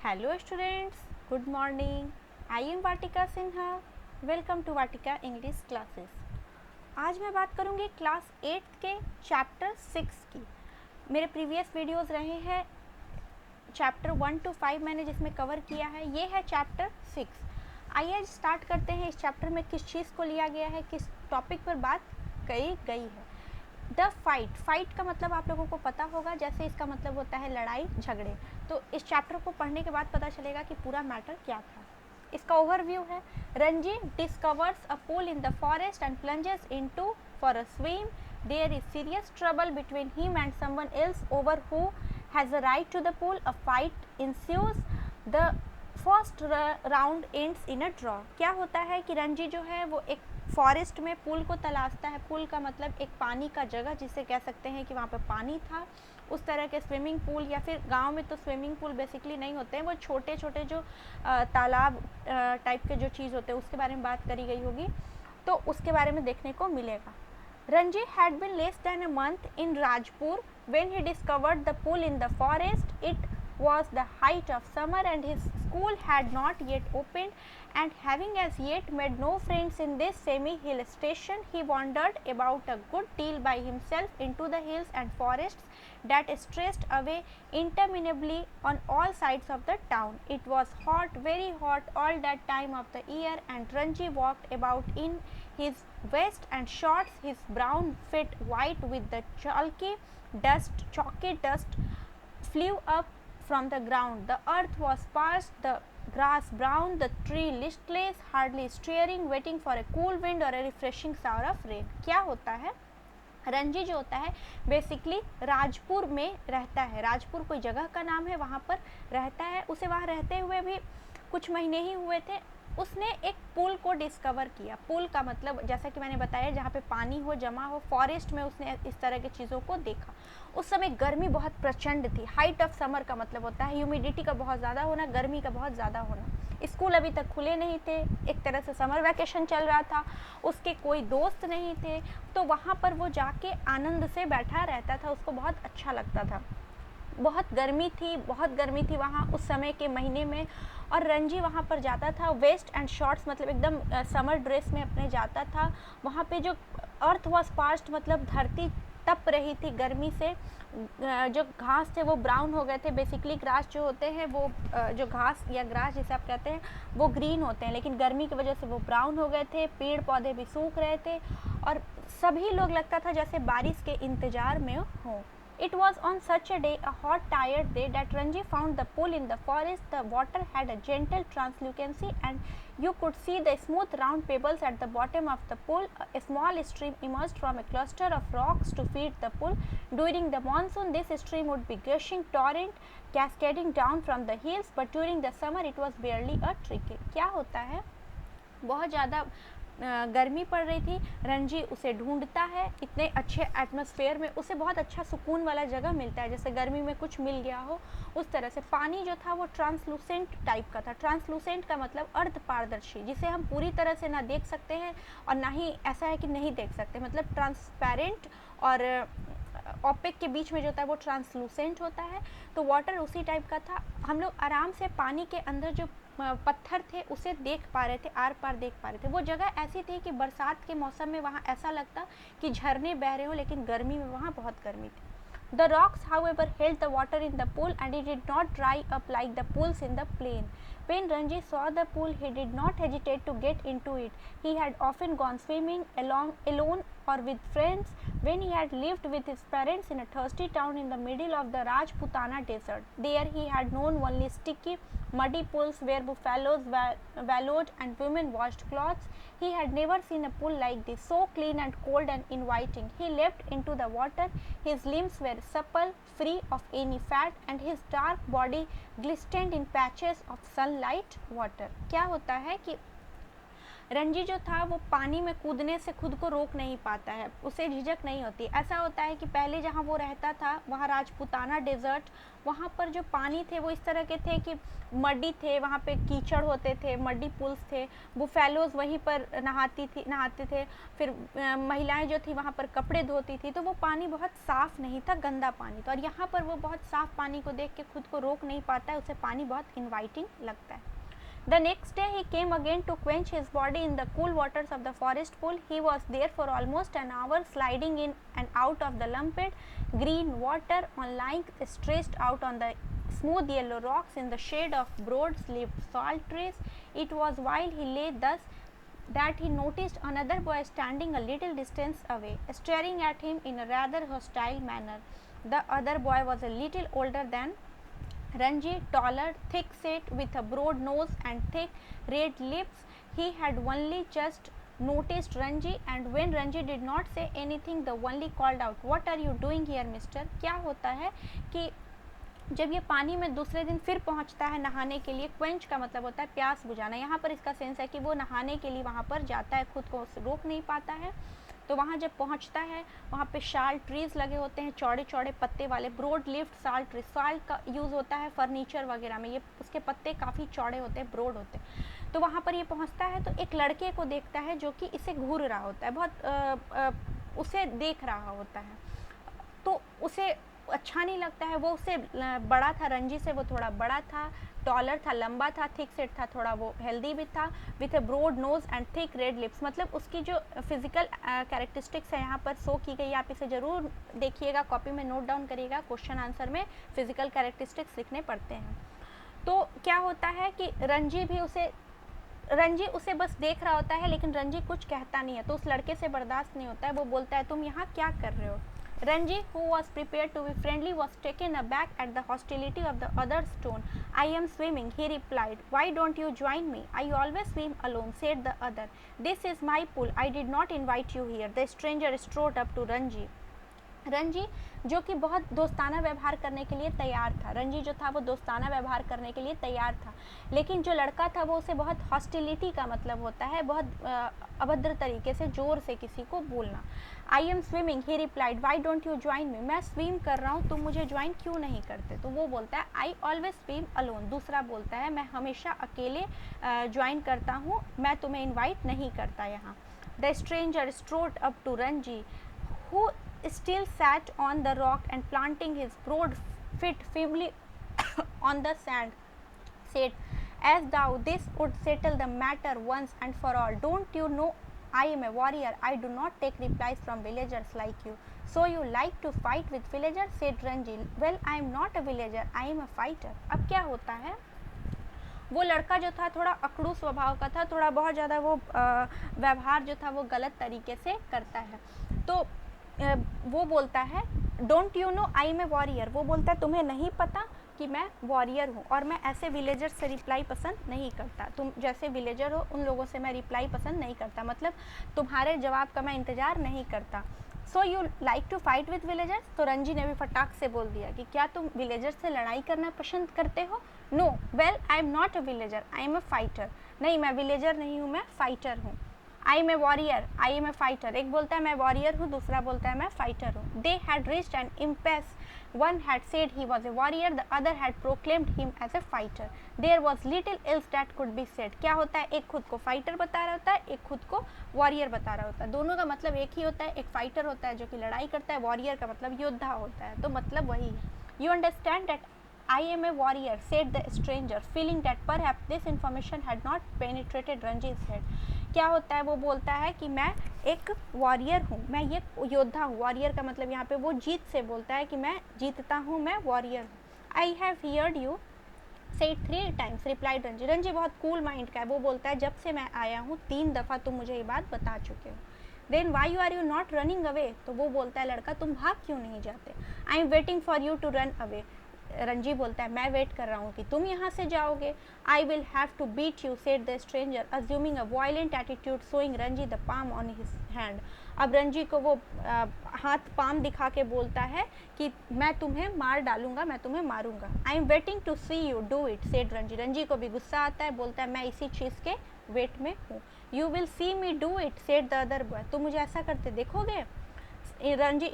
Hello students, good morning. I am Vatika Sinha. Welcome to Vatika English classes. आज मैं बात करूँगी class 8 के चैप्टर 6 की। मेरे प्रीवियस वीडियोस रहे हैं चैप्टर 1 to 5 मैंने जिसमें कवर किया है, ये है चैप्टर 6। आइए स्टार्ट करते हैं। इस चैप्टर में किस चीज़ को लिया गया है, किस टॉपिक पर बात कही गई है। द फाइट का मतलब आप लोगों को पता होगा, जैसे इसका मतलब होता है लड़ाई झगड़े। तो इस चैप्टर को पढ़ने के बाद पता चलेगा कि पूरा मैटर क्या था। इसका ओवरव्यू है। Ranji discovers a pool in the forest and plunges into for a swim. There is serious trouble between him and someone else over who has a right to the pool. A fight ensues. The first round ends in a draw. क्या होता है कि रंजी जो है वो एक forest में pool को तलाशता है। पूल का मतलब एक पानी का जगह, जिसे कह सकते हैं कि वहाँ पे पानी था। उस तरह के स्विमिंग पूल, या फिर गांव में तो स्विमिंग पूल बेसिकली नहीं होते हैं, वो छोटे छोटे जो तालाब टाइप के जो चीज़ होते हैं उसके बारे में बात करी गई होगी, तो उसके बारे में देखने को मिलेगा। Ranji had been less than a month in Rajpur when he discovered the pool in the forest. It was the height of summer and his school had not yet opened, and having as yet made no friends in this semi-hill station, he wandered about a good deal by himself into the hills and forests that stretched away interminably on all sides of the town. It was hot, very hot all that time of the year, and Ranji walked about in his vest and shorts, his brown feet white with the chalky dust flew up from the ground. The earth was parched, the grass brown, the tree listless, hardly stirring, waiting for a cool wind or a refreshing shower of rain. क्या होता है? रंजी जो होता है basically Rajpur में रहता है। राजपुर कोई जगह का नाम है, वहाँ पर रहता है। उसे वहाँ रहते हुए भी कुछ महीने ही हुए थे। उसने एक पुल को डिस्कवर किया। पुल का मतलब जैसा कि मैंने बताया, जहाँ पे पानी हो, जमा हो, फॉरेस्ट में उसने इस तरह की चीज़ों को देखा। उस समय गर्मी बहुत प्रचंड थी। हाइट ऑफ समर का मतलब होता है ह्यूमिडिटी का बहुत ज़्यादा होना, गर्मी का बहुत ज़्यादा होना। स्कूल अभी तक खुले नहीं थे, एक तरह से समर वैकेशन चल रहा था, उसके कोई दोस्त नहीं थे, तो वहाँ पर वो जाके आनंद से बैठा रहता था, उसको बहुत अच्छा लगता था। बहुत गर्मी थी वहाँ उस समय के महीने में, और रंजी वहाँ पर जाता था। वेस्ट एंड शॉर्ट्स मतलब एकदम समर ड्रेस में अपने जाता था। वहाँ पे जो अर्थ वॉज पास्ट मतलब धरती तप रही थी गर्मी से। जो घास थे वो ब्राउन हो गए थे। बेसिकली ग्रास जो होते हैं वो जो घास या ग्रास जिसे आप कहते हैं वो ग्रीन होते हैं, लेकिन गर्मी की वजह से वो ब्राउन हो गए थे। पेड़ पौधे भी सूख रहे थे और सभी लोग लगता था जैसे बारिश के इंतज़ार में हों। It was on such a day, a hot, tired day, that Ranji found the pool in the forest. The water had a gentle translucency, and you could see the smooth round pebbles at the bottom of the pool. A small stream emerged from a cluster of rocks to feed the pool. During the monsoon, this stream would be gushing torrent, cascading down from the hills, but during the summer, it was barely a trickle. क्या होता है? बहुत ज़्यादा गर्मी पड़ रही थी। रंजी उसे ढूंढता है। इतने अच्छे एटमॉस्फेयर में उसे बहुत अच्छा सुकून वाला जगह मिलता है, जैसे गर्मी में कुछ मिल गया हो उस तरह से। पानी जो था वो ट्रांसलूसेंट टाइप का था। ट्रांसलूसेंट का मतलब अर्ध पारदर्शी, जिसे हम पूरी तरह से ना देख सकते हैं और ना ही ऐसा है कि नहीं देख सकते, मतलब ट्रांसपेरेंट और ऑपेक के बीच में जो होता है वो ट्रांसलूसेंट होता है। तो वाटर उसी टाइप का था। हम लोग आराम से पानी के अंदर जो पत्थर थे उसे देख पा रहे थे, आर पार देख पा रहे थे। वो जगह ऐसी थी कि बरसात के मौसम में वहाँ ऐसा लगता कि झरने बह रहे हो, लेकिन गर्मी में वहाँ बहुत गर्मी थी। The rocks, however, held the water in the pool, and it did not dry up like the pools in the plain. When Ranji saw the pool, he did not hesitate to get into it. He had often gone swimming alone or with friends when he had lived with his parents in a thirsty town in the middle of the Rajputana desert. There he had known only sticky, muddy pools where buffaloes wallowed and women washed clothes. He had never seen a pool like this, so clean and cold and inviting. He leapt into the water. His limbs were supple, free of any fat, and his dark body glistened in patches of sunlight water. क्या होता है कि रंजी जो था वो पानी में कूदने से खुद को रोक नहीं पाता है, उसे झिझक नहीं होती। ऐसा होता है कि पहले जहाँ वो रहता था वहाँ राजपूताना डेजर्ट, वहाँ पर जो पानी थे वो इस तरह के थे कि मड्डी थे, वहाँ पे कीचड़ होते थे, मड्डी पुल्स थे, बुफेलोज वहीं पर नहाते थे। फिर महिलाएं जो थी वहाँ पर कपड़े धोती थी, तो वो पानी बहुत साफ़ नहीं था, गंदा पानी था। और यहाँ पर वो बहुत साफ़ पानी को देख के खुद को रोक नहीं पाता है, उसे पानी बहुत इन्वाइटिंग लगता है। The next day he came again to quench his body in the cool waters of the forest pool. He was there for almost an hour, sliding in and out of the limpid green water on lying stretched out on the smooth yellow rocks in the shade of broad-leaved salt trees. It was while he lay thus that he noticed another boy standing a little distance away, staring at him in a rather hostile manner. The other boy was a little older than Ranji, taller, thick-set, with a broad nose and thick red lips. He had only just noticed Ranji, and when Ranji did not say anything, the only called out, "What are you doing here, mister?" क्या होता है कि जब ये पानी में दूसरे दिन फिर पहुंचता है नहाने के लिए, क्वेंच का मतलब होता है प्यास बुझाना, यहाँ पर इसका सेंस है कि वो नहाने के लिए वहाँ पर जाता है, खुद को रोक नहीं पाता है। तो वहाँ जब पहुँचता है वहाँ पे शाल ट्रीज़ लगे होते हैं, चौड़े चौड़े पत्ते वाले, broad leaved sal tree, sal का यूज़ होता है फर्नीचर वगैरह में, ये उसके पत्ते काफ़ी चौड़े होते हैं, ब्रोड होते हैं। तो वहाँ पर ये पहुँचता है तो एक लड़के को देखता है जो कि इसे घूर रहा होता है, बहुत उसे देख रहा होता है, तो उसे अच्छा नहीं लगता है। वो उससे बड़ा था, रंजी से वो थोड़ा बड़ा था, टॉलर था, लंबा था, थिक सेट था, थोड़ा वो हेल्दी भी था, with a broad nose and thick red lips. मतलब उसकी जो फिजिकल कैरेक्टरिस्टिक्स है यहाँ पर शो की गई, आप इसे ज़रूर देखिएगा, कॉपी में नोट डाउन करिएगा, क्वेश्चन आंसर में फिजिकल कैरेक्टरिस्टिक्स लिखने पड़ते हैं। तो क्या होता है कि रंजी उसे बस देख रहा होता है, लेकिन रंजी कुछ कहता नहीं है, तो उस लड़के से बर्दाश्त नहीं होता है। वो बोलता है, तुम यहाँ क्या कर रहे हो? Ranji, who was prepared to be friendly, was taken aback at the hostility of the other's tone. "I am swimming," he replied. "Why don't you join me?" "I always swim alone," said the other. "This is my pool. I did not invite you here." The stranger strode up to Ranji. Ranji जो कि बहुत दोस्ताना व्यवहार करने के लिए तैयार था, रंजी जो था वो दोस्ताना व्यवहार करने के लिए तैयार था, लेकिन जो लड़का था वो उसे बहुत हॉस्टिलिटी का मतलब होता है बहुत अभद्र तरीके से ज़ोर से किसी को बोलना। "I am swimming," he replied, "why don't you join me?" मैं स्विम कर रहा हूँ, तुम मुझे ज्वाइन क्यों नहीं करते? तो वो बोलता है, "आई ऑलवेज स्विम अलोन," दूसरा बोलता है, मैं हमेशा अकेले ज्वाइन करता हूँ, मैं तुम्हें इन्वाइट नहीं करता यहाँ। The stranger strode up to Ranji, who still sat on the rock and planting his broad feet firmly on the sand, said, "As thou this would settle the matter once and for all. Don't you know I am a warrior? I do not take replies from villagers like you." "So you like to fight with villagers?" said Ranji. "Well, I am not a villager, I am a fighter." अब क्या होता है, वो लड़का जो था थोड़ा अकड़ू स्वभाव का था, थोड़ा बहुत ज़्यादा वो व्यवहार जो था वो गलत तरीके से करता है। तो वो बोलता है, "don't you know I am a warrior," वो बोलता है तुम्हें नहीं पता कि मैं वॉरियर हूँ, और मैं ऐसे विलेजर से रिप्लाई पसंद नहीं करता, तुम जैसे विलेजर हो उन लोगों से मैं रिप्लाई पसंद नहीं करता, मतलब तुम्हारे जवाब का मैं इंतज़ार नहीं करता। "So you like to fight with villagers?" तो रंजी ने भी फटाक से बोल दिया कि क्या तुम विलेजर से लड़ाई करना पसंद करते हो? "No, well I am not a villager, I am a fighter." नहीं, मैं विलेजर नहीं हूँ, मैं फाइटर हूँ। "I am a warrior, I am a fighter," एक बोलता है मैं वॉरियर हूँ, दूसरा बोलता है मैं फाइटर हूँ। They had reached an impasse, one had said he was a warrior, the other had proclaimed him as a fighter. There was little else that could be said. क्या होता है, एक खुद को फाइटर बता रहा होता है, एक खुद को वॉरियर बता रहा होता है, दोनों का मतलब एक ही होता है। एक फाइटर होता है जो कि लड़ाई करता है, वॉरियर का मतलब योद्धा होता है, तो मतलब वही है। "You understand that I am a warrior," said the stranger, feeling that perhaps this information had not penetrated Ranji's head. क्या होता है, वो बोलता है कि मैं एक वॉरियर हूँ, मैं ये योद्धा हूँ। वॉरियर का मतलब यहाँ पे वो जीत से बोलता है कि मैं जीतता हूँ, मैं वॉरियर हूँ। "I have heard you say it 3 times," replied Ranji. Ranji बहुत कूल माइंड का है, वो बोलता है जब से मैं आया हूँ 3 दफ़ा तुम मुझे ये बात बता चुके हो। "Then why you are you not running away?" तो वो बोलता है लड़का, तुम भाग क्यों नहीं जाते? "I am waiting for you to run away." Ranji बोलता है मैं वेट कर रहा हूँ कि तुम यहाँ से जाओगे। "I will have to beat you," said the stranger, assuming a violent attitude, showing Ranji the palm on his hand. अब रंजी को वो हाथ पाम दिखा के बोलता है कि मैं तुम्हें मार डालूंगा, मैं तुम्हें मारूंगा। "I am waiting to see you do it," said Ranji. Ranji को भी गुस्सा आता है, बोलता है मैं इसी चीज़ के वेट में हूँ। You will see me do it said the other boy, तुम मुझे ऐसा करते देखोगे? Ranji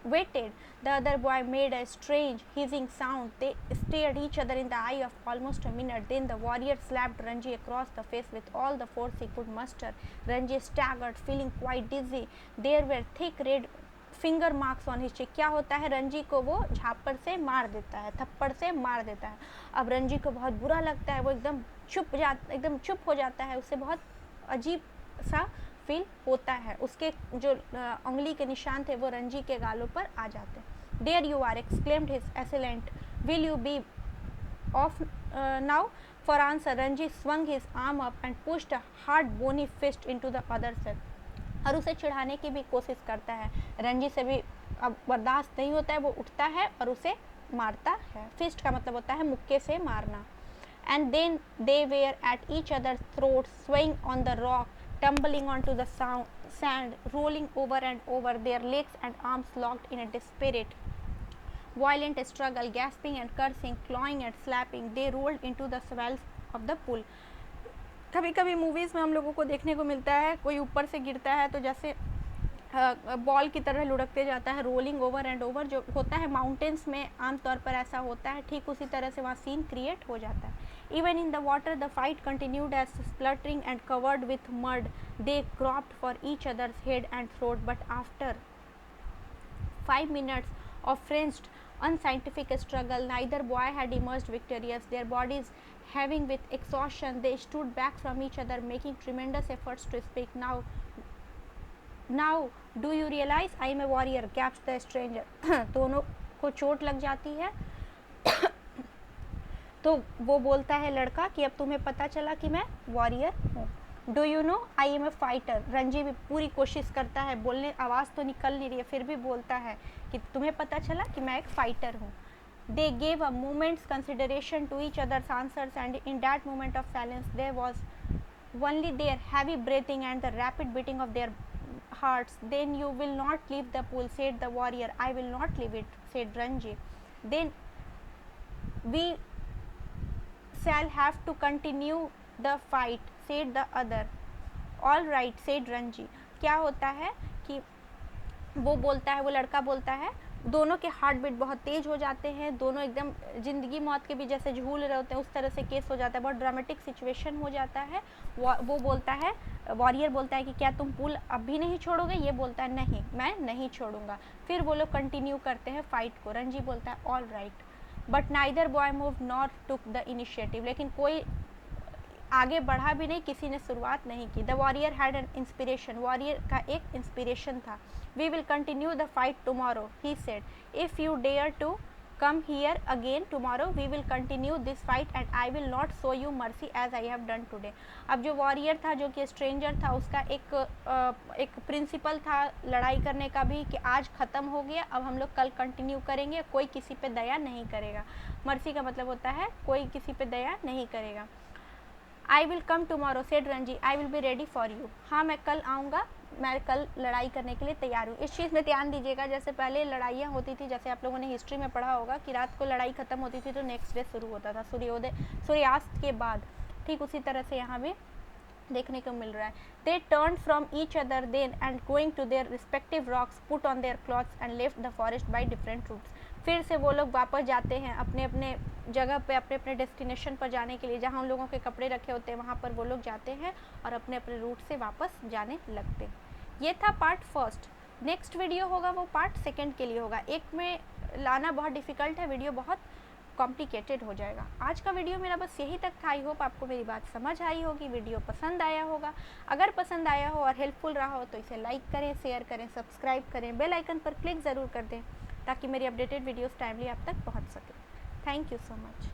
waited. The other boy made a strange hissing sound. They stared each other in the eye of almost a minute. Then the warrior slapped Ranji across the face with all the force he could muster. Ranji staggered, feeling quite dizzy. There were thick red finger marks on his cheek. क्या होता है, रंजी को वो झापड़ से मार देता है, थप्पड़ से मार देता है। अब रंजी को बहुत बुरा लगता है, वो एकदम चुप हो जाता है, उसे बहुत अजीब सा फील होता है। उसके जो उंगली के निशान थे वो रंजी के गालों पर आ जाते हैं। There you are exclaimed his assailant, will you be off now? For answer Ranji swung his arm up and pushed a hard bony fist into the other's head. और उसे चिढ़ाने की भी कोशिश करता है। रंजी से भी अब बर्दाश्त नहीं होता है, वो उठता है और उसे मारता है। फिस्ट का मतलब होता है मुक्के से मारना। And then they were at each other's throats, swaying on the rock, tumbling onto the sand, rolling over and over, their legs and arms locked in a desperate, violent struggle, gasping and cursing, clawing and slapping. They rolled into the swells of the pool. कभी कभी movies में हम लोगों को देखने को मिलता है, कोई ऊपर से गिरता है तो जैसे बॉल की तरह लुढ़कते जाता है, रोलिंग ओवर एंड ओवर जो होता है माउंटेन्स में आमतौर पर ऐसा होता है, ठीक उसी तरह से वहाँ सीन क्रिएट हो जाता है। Even in the water the fight continued as spluttering and covered with mud they cropped for each others head and throat, but after 5 minutes of frenzied unscientific struggle neither boy had emerged victorious. Their bodies heaving with exhaustion, they stood back from each other, making tremendous efforts to speak. Now do you realize I am a warrior, gasped the stranger. दोनों को चोट लग जाती है तो वो बोलता है लड़का कि अब तुम्हें पता चला कि मैं वॉरियर हूँ। Do you know I am a fighter, Ranji भी पूरी कोशिश करता है बोलने, आवाज़ तो निकल नहीं रही है, फिर भी बोलता है कि तुम्हें पता चला कि मैं एक फाइटर हूँ। They gave a moment's consideration to each other's answers, and in that moment of silence there was only their heavy breathing and the rapid beating of their hearts. Then you will not leave the pool, said the warrior. I will not leave it, said Ranji. Then we shall have to continue the fight, said the other. All right, said Ranji. क्या होता है कि वो बोलता है, वो लड़का बोलता है, दोनों के हार्ट बीट बहुत तेज़ हो जाते हैं, दोनों एकदम ज़िंदगी मौत के भी जैसे झूल रहे होते हैं उस तरह से केस हो जाता है, बहुत ड्रामेटिक सिचुएशन हो जाता है। वो बोलता है, वॉरियर बोलता है कि क्या तुम पुल अब भी नहीं छोड़ोगे? ये बोलता है नहीं, मैं नहीं छोड़ूंगा। फिर वो लोग कंटिन्यू करते हैं फाइट को। रंजी बोलता है all right, but neither boy move not took the initiative, लेकिन कोई आगे बढ़ा भी नहीं, किसी ने शुरुआत नहीं की। The warrior had an inspiration, warrior का एक इंस्पिरेशन था। We will continue the fight tomorrow, he said, if you dare to come here again tomorrow we will continue this fight and I will not show you mercy as I have done today. अब जो warrior था, जो कि stranger था, उसका एक principal था लड़ाई करने का भी कि आज ख़त्म हो गया, अब हम लोग कल कंटिन्यू करेंगे, कोई किसी पे दया नहीं करेगा। मर्सी का मतलब होता है कोई किसी पे दया नहीं करेगा। I will come tomorrow, said Ranji, I will be ready for you. हाँ, मैं कल आऊँगा, मैं कल लड़ाई करने के लिए तैयार हूँ। इस चीज़ में ध्यान दीजिएगा, जैसे पहले लड़ाइयाँ होती थी, जैसे आप लोगों ने हिस्ट्री में पढ़ा होगा कि रात को लड़ाई ख़त्म होती थी तो नेक्स्ट डे शुरू होता था सूर्यास्त के बाद, ठीक उसी तरह से यहाँ भी देखने को मिल रहा है। They turn from each other then and going to their respective rocks put on their clothes and left the forest by different routes. फिर से वो लोग वापस जाते हैं अपने अपने जगह पे, अपने अपने डेस्टिनेशन पर जाने के लिए, जहाँ उन लोगों के कपड़े रखे होते हैं वहाँ पर वो लोग जाते हैं और अपने अपने रूट से वापस जाने लगते हैं। ये था पार्ट फर्स्ट। नेक्स्ट वीडियो होगा वो पार्ट सेकंड के लिए होगा। एक में लाना बहुत डिफ़िकल्ट है, वीडियो बहुत कॉम्प्लिकेटेड हो जाएगा। आज का वीडियो मेरा बस यही तक था। आई होप आपको मेरी बात समझ आई होगी, वीडियो पसंद आया होगा। अगर पसंद आया हो और हेल्पफुल रहा हो तो इसे लाइक करें, शेयर करें, सब्सक्राइब करें, बेल आइकन पर क्लिक ज़रूर कर दें ताकि मेरी अपडेटेड वीडियोस टाइमली आप तक पहुंच सके। Thank you so much.